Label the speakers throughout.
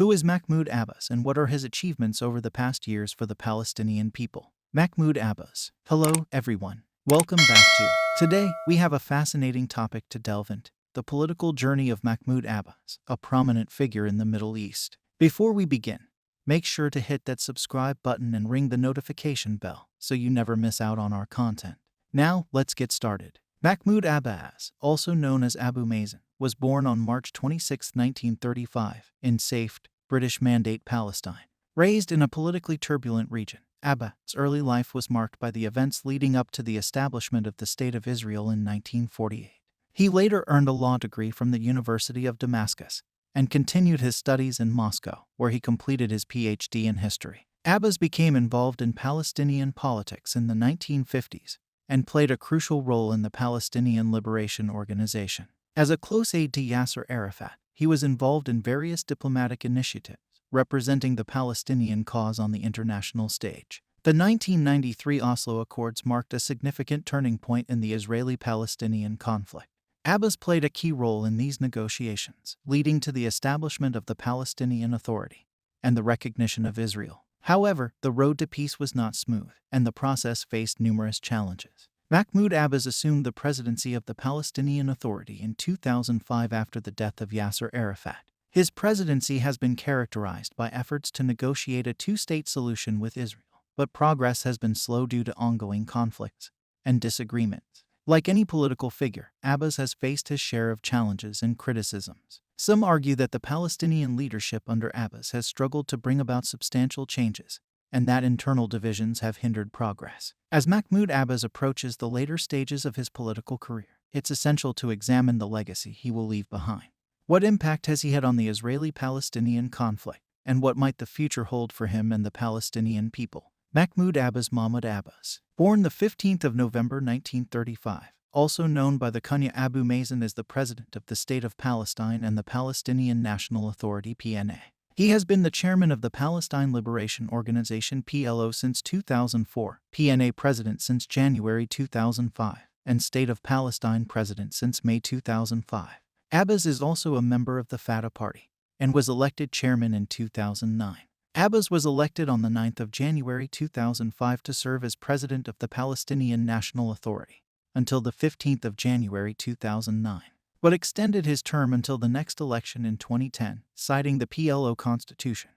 Speaker 1: Who is Mahmoud Abbas and what are his achievements over the past years for the Palestinian people? Mahmoud Abbas. Hello, everyone. Welcome back to. Today, we have a fascinating topic to delve into: the political journey of Mahmoud Abbas, a prominent figure in the Middle East. Before we begin, make sure to hit that subscribe button and ring the notification bell so you never miss out on our content. Now, let's get started. Mahmoud Abbas, also known as Abu Mazen, was born on March 26, 1935, in Safed, British Mandate, Palestine. Raised in a politically turbulent region, Abbas' early life was marked by the events leading up to the establishment of the State of Israel in 1948. He later earned a law degree from the University of Damascus and continued his studies in Moscow, where he completed his PhD in history. Abbas became involved in Palestinian politics in the 1950s and played a crucial role in the Palestinian Liberation Organization. As a close aide to Yasser Arafat, he was involved in various diplomatic initiatives representing the Palestinian cause on the international stage. The 1993 Oslo Accords marked a significant turning point in the Israeli-Palestinian conflict. Abbas played a key role in these negotiations, leading to the establishment of the Palestinian Authority and the recognition of Israel. However, the road to peace was not smooth, and the process faced numerous challenges. Mahmoud Abbas assumed the presidency of the Palestinian Authority in 2005 after the death of Yasser Arafat. His presidency has been characterized by efforts to negotiate a two-state solution with Israel, but progress has been slow due to ongoing conflicts and disagreements. Like any political figure, Abbas has faced his share of challenges and criticisms. Some argue that the Palestinian leadership under Abbas has struggled to bring about substantial changes, and that internal divisions have hindered progress. As Mahmoud Abbas approaches the later stages of his political career, it's essential to examine the legacy he will leave behind. What impact has he had on the Israeli-Palestinian conflict, and what might the future hold for him and the Palestinian people? Mahmoud Abbas, born the 15th of November 1935, also known by the kunya Abu Mazen, is the president of the State of Palestine and the Palestinian National Authority (PNA). He has been the chairman of the Palestine Liberation Organization (PLO) since 2004, PNA president since January 2005, and State of Palestine president since May 2005. Abbas is also a member of the Fatah Party and was elected chairman in 2009. Abbas was elected on the 9th of January 2005 to serve as president of the Palestinian National Authority until the 15th of January 2009, but extended his term until the next election in 2010, citing the PLO constitution,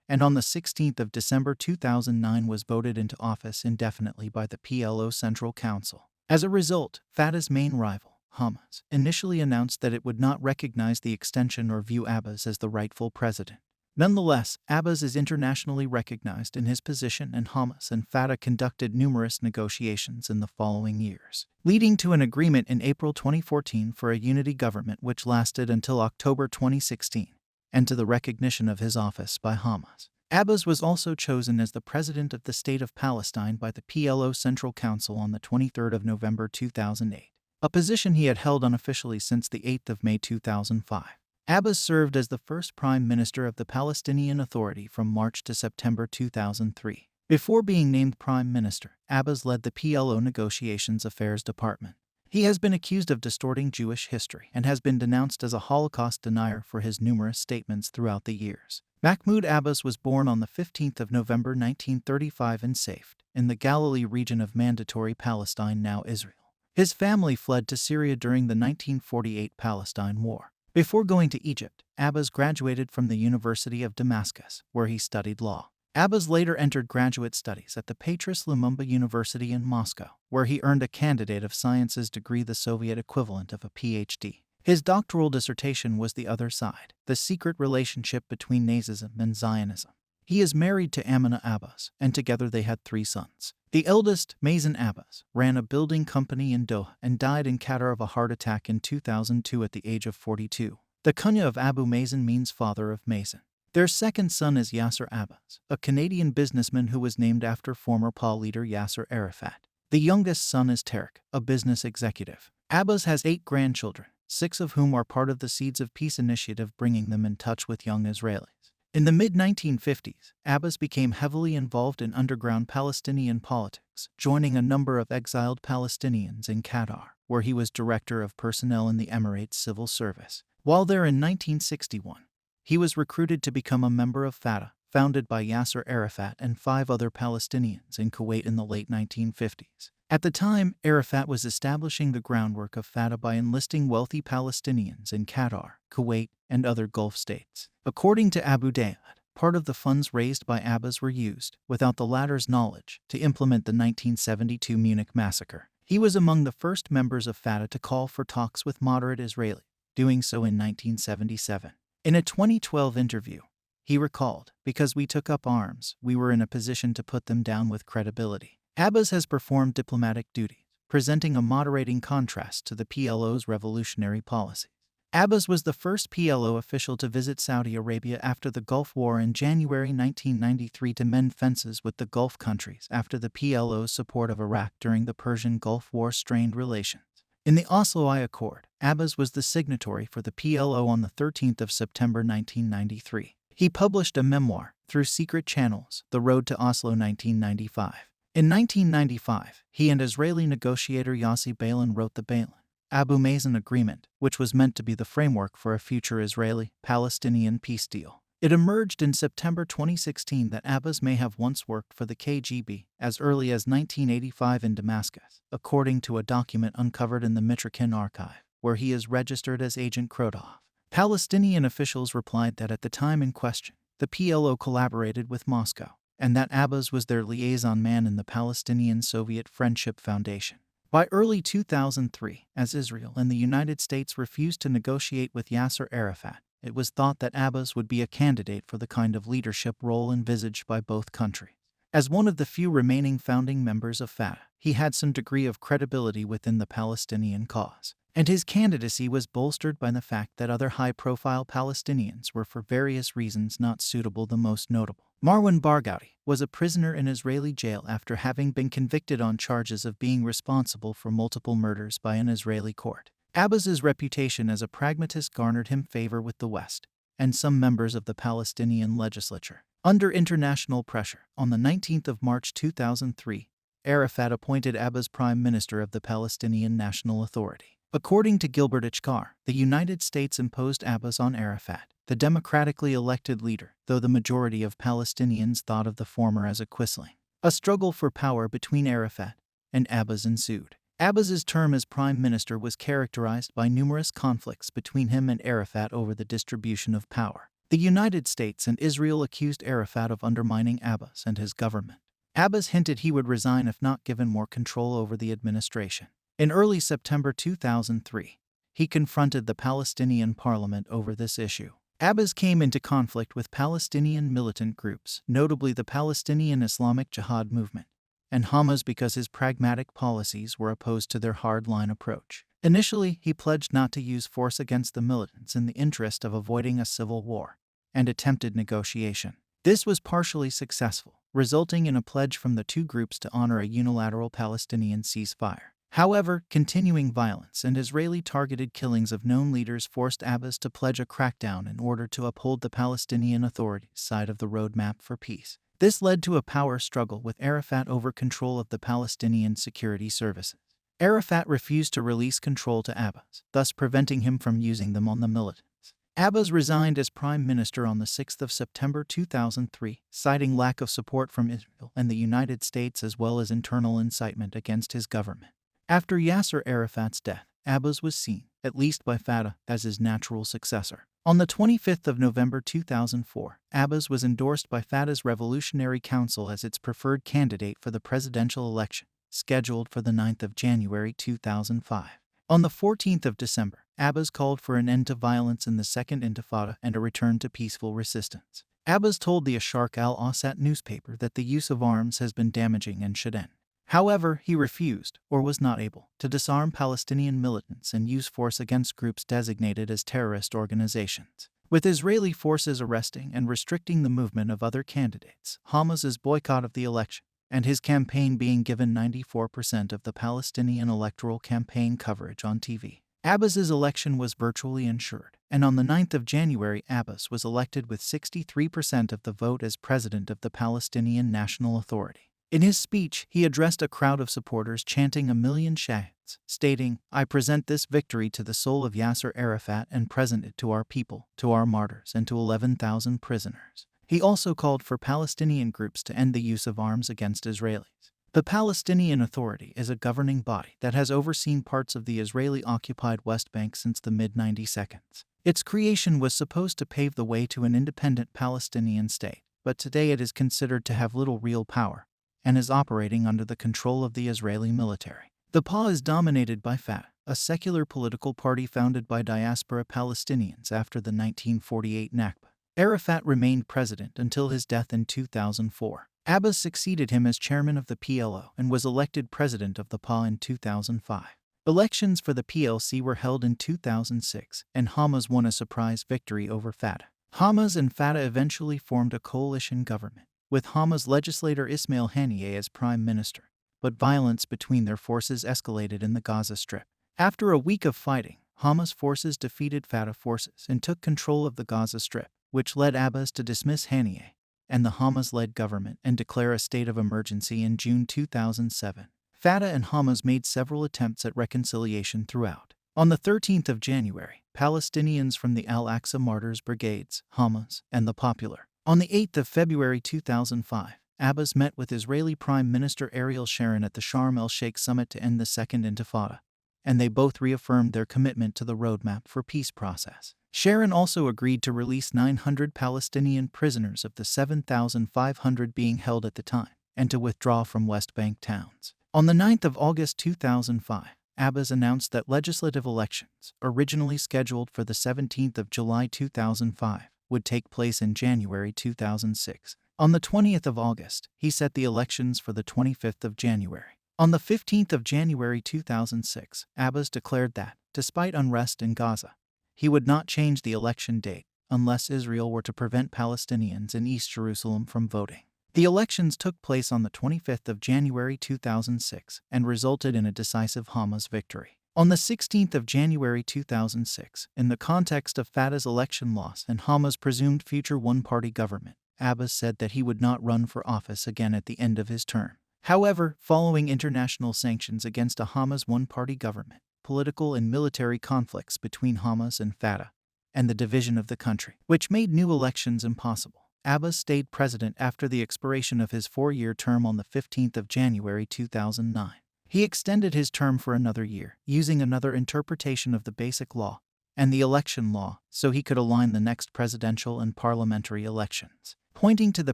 Speaker 1: and on the 16th of December 2009 was voted into office indefinitely by the PLO Central Council. As a result, Fatah's main rival, Hamas, initially announced that it would not recognize the extension or view Abbas as the rightful president. Nonetheless, Abbas is internationally recognized in his position, and Hamas and Fatah conducted numerous negotiations in the following years, leading to an agreement in April 2014 for a unity government which lasted until October 2016, and to the recognition of his office by Hamas. Abbas was also chosen as the president of the State of Palestine by the PLO Central Council on the 23rd of November 2008, a position he had held unofficially since the 8th of May 2005. Abbas served as the first prime minister of the Palestinian Authority from March to September 2003. Before being named prime minister, Abbas led the PLO Negotiations Affairs Department. He has been accused of distorting Jewish history and has been denounced as a Holocaust denier for his numerous statements throughout the years. Mahmoud Abbas was born on the 15th of November 1935 in Safed, in the Galilee region of Mandatory Palestine, now Israel. His family fled to Syria during the 1948 Palestine War. Before going to Egypt, Abbas graduated from the University of Damascus, where he studied law. Abbas later entered graduate studies at the Patris Lumumba University in Moscow, where he earned a Candidate of Sciences degree, the Soviet equivalent of a PhD. His doctoral dissertation was The Other Side: The Secret Relationship Between Nazism and Zionism. He is married to Mahmoud Abbas, and together they had 3 sons. The eldest, Mazen Abbas, ran a building company in Doha and died in Qatar of a heart attack in 2002 at the age of 42. The kunya of Abu Mazen means father of Mazen. Their second son is Yasser Abbas, a Canadian businessman who was named after former PA leader Yasser Arafat. The youngest son is Tarek, a business executive. Abbas has 8 grandchildren, 6 of whom are part of the Seeds of Peace initiative, bringing them in touch with young Israelis. In the mid-1950s, Abbas became heavily involved in underground Palestinian politics, joining a number of exiled Palestinians in Qatar, where he was director of personnel in the Emirates Civil Service. While there in 1961, he was recruited to become a member of Fatah, founded by Yasser Arafat and 5 other Palestinians in Kuwait in the late 1950s. At the time, Arafat was establishing the groundwork of Fatah by enlisting wealthy Palestinians in Qatar, Kuwait, and other Gulf states. According to Abu Dayyad, part of the funds raised by Abbas were used, without the latter's knowledge, to implement the 1972 Munich massacre. He was among the first members of Fatah to call for talks with moderate Israelis, doing so in 1977. In a 2012 interview, he recalled, "Because we took up arms, we were in a position to put them down with credibility." Abbas has performed diplomatic duties, presenting a moderating contrast to the PLO's revolutionary policies. Abbas was the first PLO official to visit Saudi Arabia after the Gulf War in January 1993 to mend fences with the Gulf countries after the PLO's support of Iraq during the Persian Gulf War strained relations. In the Oslo I Accord, Abbas was the signatory for the PLO on the 13th of September 1993. He published a memoir, Through Secret Channels, The Road to Oslo 1995. In 1995, he and Israeli negotiator Yossi Beilin wrote the Beilin-Abu Mazen Agreement, which was meant to be the framework for a future Israeli-Palestinian peace deal. It emerged in September 2016 that Abbas may have once worked for the KGB as early as 1985 in Damascus, according to a document uncovered in the Mitrokhin archive, where he is registered as Agent Krodov. Palestinian officials replied that at the time in question, the PLO collaborated with Moscow, and that Abbas was their liaison man in the Palestinian-Soviet Friendship Foundation. By early 2003, as Israel and the United States refused to negotiate with Yasser Arafat, it was thought that Abbas would be a candidate for the kind of leadership role envisaged by both countries. As one of the few remaining founding members of Fatah, he had some degree of credibility within the Palestinian cause, and his candidacy was bolstered by the fact that other high-profile Palestinians were for various reasons not suitable. The most notable, Marwan Barghouti, was a prisoner in Israeli jail after having been convicted on charges of being responsible for multiple murders by an Israeli court. Abbas's reputation as a pragmatist garnered him favor with the West and some members of the Palestinian legislature. Under international pressure, on the 19th of March 2003, Arafat appointed Abbas Prime Minister of the Palestinian National Authority. According to Gilbert Achcar, the United States imposed Abbas on Arafat, the democratically elected leader, though the majority of Palestinians thought of the former as a quisling. A struggle for power between Arafat and Abbas ensued. Abbas's term as prime minister was characterized by numerous conflicts between him and Arafat over the distribution of power. The United States and Israel accused Arafat of undermining Abbas and his government. Abbas hinted he would resign if not given more control over the administration. In early September 2003, he confronted the Palestinian parliament over this issue. Abbas came into conflict with Palestinian militant groups, notably the Palestinian Islamic Jihad movement, and Hamas because his pragmatic policies were opposed to their hardline approach. Initially, he pledged not to use force against the militants in the interest of avoiding a civil war, and attempted negotiation. This was partially successful, resulting in a pledge from the two groups to honor a unilateral Palestinian ceasefire. However, continuing violence and Israeli-targeted killings of known leaders forced Abbas to pledge a crackdown in order to uphold the Palestinian Authority's side of the roadmap for peace. This led to a power struggle with Arafat over control of the Palestinian security services. Arafat refused to release control to Abbas, thus preventing him from using them on the militants. Abbas resigned as prime minister on the 6th of September 2003, citing lack of support from Israel and the United States as well as internal incitement against his government. After Yasser Arafat's death, Abbas was seen, at least by Fatah, as his natural successor. On the 25th of November 2004, Abbas was endorsed by Fatah's Revolutionary Council as its preferred candidate for the presidential election, scheduled for the 9th of January 2005. On the 14th of December, Abbas called for an end to violence in the Second Intifada and a return to peaceful resistance. Abbas told the Asharq al-Awsat newspaper that the use of arms has been damaging and should end. However, he refused, or was not able, to disarm Palestinian militants and use force against groups designated as terrorist organizations. With Israeli forces arresting and restricting the movement of other candidates, Hamas's boycott of the election, and his campaign being given 94% of the Palestinian electoral campaign coverage on TV, Abbas's election was virtually ensured, and on the 9th of January Abbas was elected with 63% of the vote as president of the Palestinian National Authority. In his speech, he addressed a crowd of supporters chanting "A million shahads," stating, "I present this victory to the soul of Yasser Arafat and present it to our people, to our martyrs, and to 11,000 prisoners." He also called for Palestinian groups to end the use of arms against Israelis. The Palestinian Authority is a governing body that has overseen parts of the Israeli-occupied West Bank since the mid-1990s. Its creation was supposed to pave the way to an independent Palestinian state, but today it is considered to have little real power and is operating under the control of the Israeli military. The PA is dominated by Fatah, a secular political party founded by diaspora Palestinians after the 1948 Nakba. Arafat remained president until his death in 2004. Abbas succeeded him as chairman of the PLO and was elected president of the PA in 2005. Elections for the PLC were held in 2006, and Hamas won a surprise victory over Fatah. Hamas and Fatah eventually formed a coalition government, with Hamas legislator Ismail Haniyeh as prime minister, but violence between their forces escalated in the Gaza Strip. After a week of fighting, Hamas forces defeated Fatah forces and took control of the Gaza Strip, which led Abbas to dismiss Haniyeh and the Hamas-led government and declare a state of emergency in June 2007. Fatah and Hamas made several attempts at reconciliation throughout. On the 13th of January, Palestinians from the Al-Aqsa Martyrs Brigades, Hamas, and the Popular. On the 8th of February 2005, Abbas met with Israeli Prime Minister Ariel Sharon at the Sharm el-Sheikh summit to end the Second Intifada, and they both reaffirmed their commitment to the roadmap for peace process. Sharon also agreed to release 900 Palestinian prisoners of the 7,500 being held at the time, and to withdraw from West Bank towns. On the 9th of August 2005, Abbas announced that legislative elections, originally scheduled for the 17th of July 2005, would take place in January 2006. On the 20th of August, he set the elections for the 25th of January. On the 15th of January 2006, Abbas declared that, despite unrest in Gaza, he would not change the election date unless Israel were to prevent Palestinians in East Jerusalem from voting. The elections took place on the 25th of January 2006 and resulted in a decisive Hamas victory. On the 16th of January 2006, in the context of Fatah's election loss and Hamas' presumed future one-party government, Abbas said that he would not run for office again at the end of his term. However, following international sanctions against a Hamas one-party government, political and military conflicts between Hamas and Fatah, and the division of the country, which made new elections impossible, Abbas stayed president after the expiration of his 4-year term on the 15th of January 2009. He extended his term for another year, using another interpretation of the Basic Law and the election law so he could align the next presidential and parliamentary elections. Pointing to the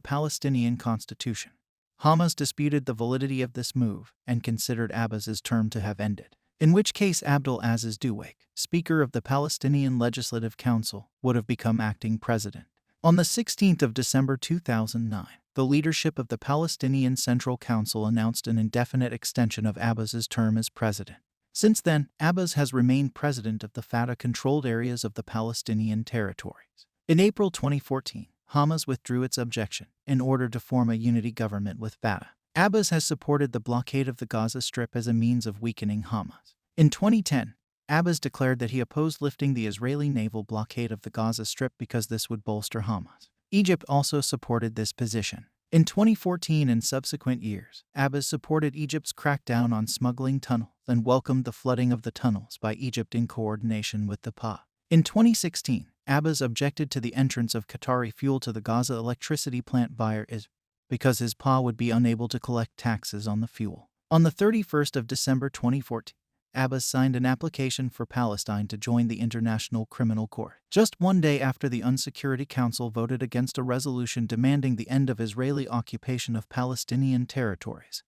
Speaker 1: Palestinian Constitution, Hamas disputed the validity of this move and considered Abbas's term to have ended, in which case Abdul Aziz Duwake, Speaker of the Palestinian Legislative Council, would have become acting president. On the 16th of December 2009, the leadership of the Palestinian Central Council announced an indefinite extension of Abbas's term as president. Since then, Abbas has remained president of the Fatah-controlled areas of the Palestinian territories. In April 2014, Hamas withdrew its objection in order to form a unity government with Fatah. Abbas has supported the blockade of the Gaza Strip as a means of weakening Hamas. In 2010, Abbas declared that he opposed lifting the Israeli naval blockade of the Gaza Strip because this would bolster Hamas. Egypt also supported this position. In 2014 and subsequent years, Abbas supported Egypt's crackdown on smuggling tunnels and welcomed the flooding of the tunnels by Egypt in coordination with the PA. In 2016, Abbas objected to the entrance of Qatari fuel to the Gaza electricity plant via Israel because his PA would be unable to collect taxes on the fuel. On the 31st of December 2014, Abbas signed an application for Palestine to join the International Criminal Court, just one day after the UN Security Council voted against a resolution demanding the end of Israeli occupation of Palestinian territories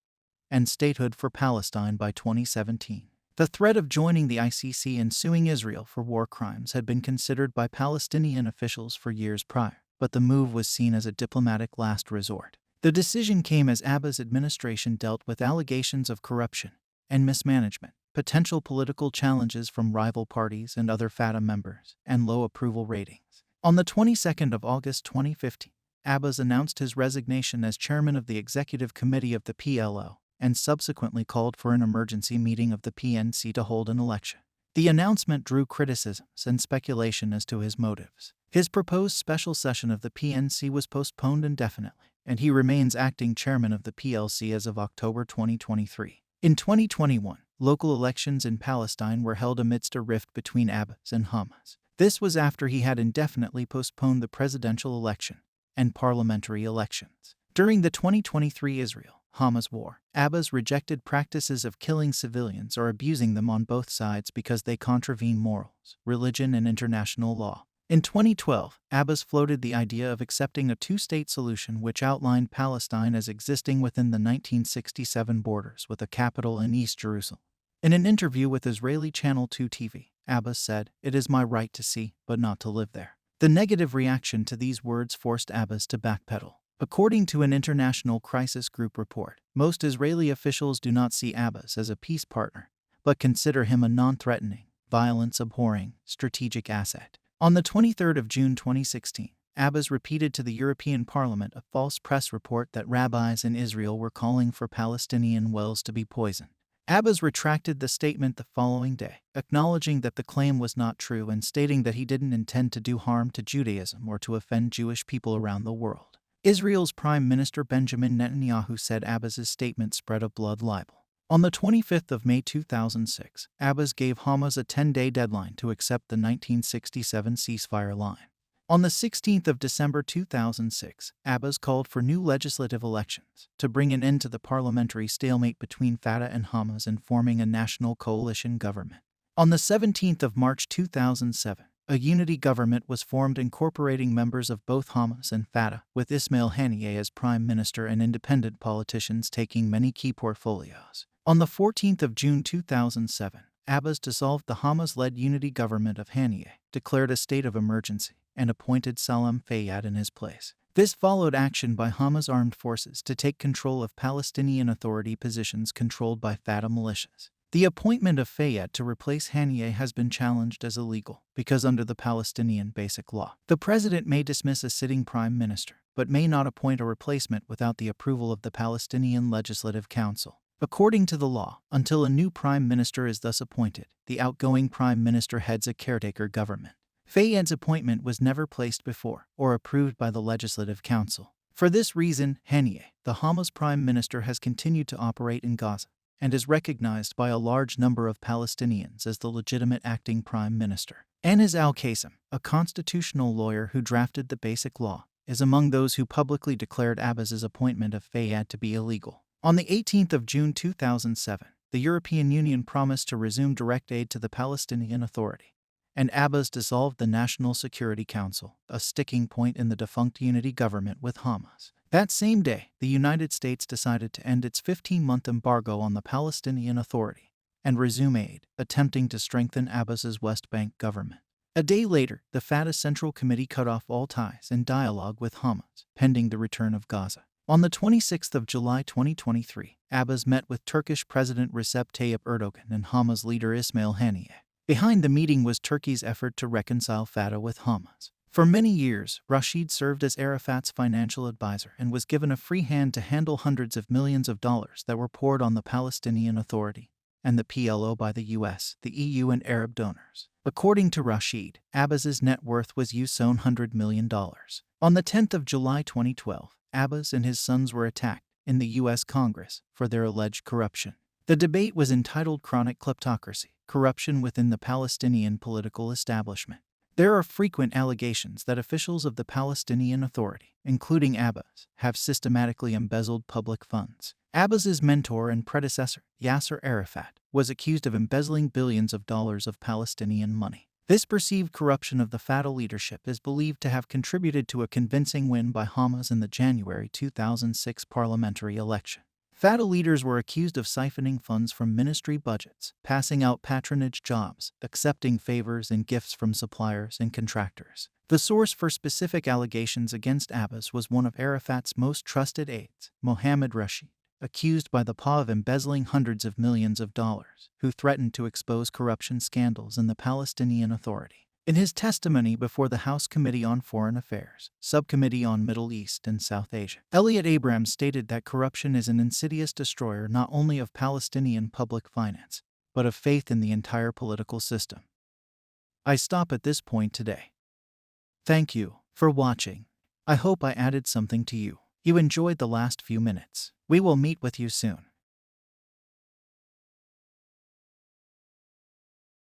Speaker 1: and statehood for Palestine by 2017. The threat of joining the ICC and suing Israel for war crimes had been considered by Palestinian officials for years prior, but the move was seen as a diplomatic last resort. The decision came as Abbas' administration dealt with allegations of corruption and mismanagement, potential political challenges from rival parties and other Fatah members, and low approval ratings. On the 22nd of August 2015, Abbas announced his resignation as chairman of the executive committee of the PLO and subsequently called for an emergency meeting of the PNC to hold an election. The announcement drew criticisms and speculation as to his motives. His proposed special session of the PNC was postponed indefinitely, and he remains acting chairman of the PLC as of October 2023. In 2021, local elections in Palestine were held amidst a rift between Abbas and Hamas. This was after he had indefinitely postponed the presidential election and parliamentary elections. During the 2023 Israel-Hamas war, Abbas rejected practices of killing civilians or abusing them on both sides because they contravene morals, religion, and international law. In 2012, Abbas floated the idea of accepting a two-state solution which outlined Palestine as existing within the 1967 borders with a capital in East Jerusalem. In an interview with Israeli Channel 2 TV, Abbas said, "It is my right to see, but not to live there." The negative reaction to these words forced Abbas to backpedal. According to an international crisis group report, most Israeli officials do not see Abbas as a peace partner, but consider him a non-threatening, violence-abhorring, strategic asset. On the 23rd of June 2016, Abbas repeated to the European Parliament a false press report that rabbis in Israel were calling for Palestinian wells to be poisoned. Abbas retracted the statement the following day, acknowledging that the claim was not true and stating that he didn't intend to do harm to Judaism or to offend Jewish people around the world. Israel's Prime Minister Benjamin Netanyahu said Abbas's statement spread a blood libel. On the 25th of May 2006, Abbas gave Hamas a 10-day deadline to accept the 1967 ceasefire line. On the 16th of December 2006, Abbas called for new legislative elections to bring an end to the parliamentary stalemate between Fatah and Hamas and forming a national coalition government. On the 17th of March 2007, a unity government was formed incorporating members of both Hamas and Fatah, with Ismail Haniyeh as prime minister and independent politicians taking many key portfolios. On the 14th of June 2007, Abbas dissolved the Hamas-led unity government of Haniyeh, declared a state of emergency, and appointed Salam Fayyad in his place. This followed action by Hamas armed forces to take control of Palestinian Authority positions controlled by Fatah militias. The appointment of Fayyad to replace Haniyeh has been challenged as illegal because under the Palestinian Basic Law, the president may dismiss a sitting prime minister, but may not appoint a replacement without the approval of the Palestinian Legislative Council. According to the law, until a new prime minister is thus appointed, the outgoing prime minister heads a caretaker government. Fayyad's appointment was never placed before or approved by the Legislative Council. For this reason, Haniyeh, the Hamas prime minister, has continued to operate in Gaza and is recognized by a large number of Palestinians as the legitimate acting prime minister. Anas al-Qasim, a constitutional lawyer who drafted the Basic Law, is among those who publicly declared Abbas's appointment of Fayyad to be illegal. On the 18th of June 2007, the European Union promised to resume direct aid to the Palestinian Authority, and Abbas dissolved the National Security Council, a sticking point in the defunct unity government with Hamas. That same day, the United States decided to end its 15-month embargo on the Palestinian Authority and resume aid, attempting to strengthen Abbas's West Bank government. A day later, the Fatah Central Committee cut off all ties and dialogue with Hamas, pending the return of Gaza. On the 26th of July 2023, Abbas met with Turkish President Recep Tayyip Erdogan and Hamas leader Ismail Haniyeh. Behind the meeting was Turkey's effort to reconcile Fatah with Hamas. For many years, Rashid served as Arafat's financial advisor and was given a free hand to handle hundreds of millions of dollars that were poured on the Palestinian Authority and the PLO by the US, the EU, and Arab donors. According to Rashid, Abbas's net worth was $100 million. On the 10th of July 2012, Abbas and his sons were attacked in the U.S. Congress for their alleged corruption. The debate was entitled Chronic Kleptocracy: Corruption Within the Palestinian Political Establishment. There are frequent allegations that officials of the Palestinian Authority, including Abbas, have systematically embezzled public funds. Abbas's mentor and predecessor, Yasser Arafat, was accused of embezzling billions of dollars of Palestinian money. This perceived corruption of the Fatah leadership is believed to have contributed to a convincing win by Hamas in the January 2006 parliamentary election. Fatah leaders were accused of siphoning funds from ministry budgets, passing out patronage jobs, accepting favors and gifts from suppliers and contractors. The source for specific allegations against Abbas was one of Arafat's most trusted aides, Mohammed Rashid, accused by the PA of embezzling hundreds of millions of dollars, who threatened to expose corruption scandals in the Palestinian Authority. In his testimony before the House Committee on Foreign Affairs, Subcommittee on Middle East and South Asia, Elliot Abrams stated that corruption is an insidious destroyer not only of Palestinian public finance, but of faith in the entire political system. I stop at this point today. Thank you for watching. I hope I added something to you. you enjoyed the last few minutes. We will meet with you soon.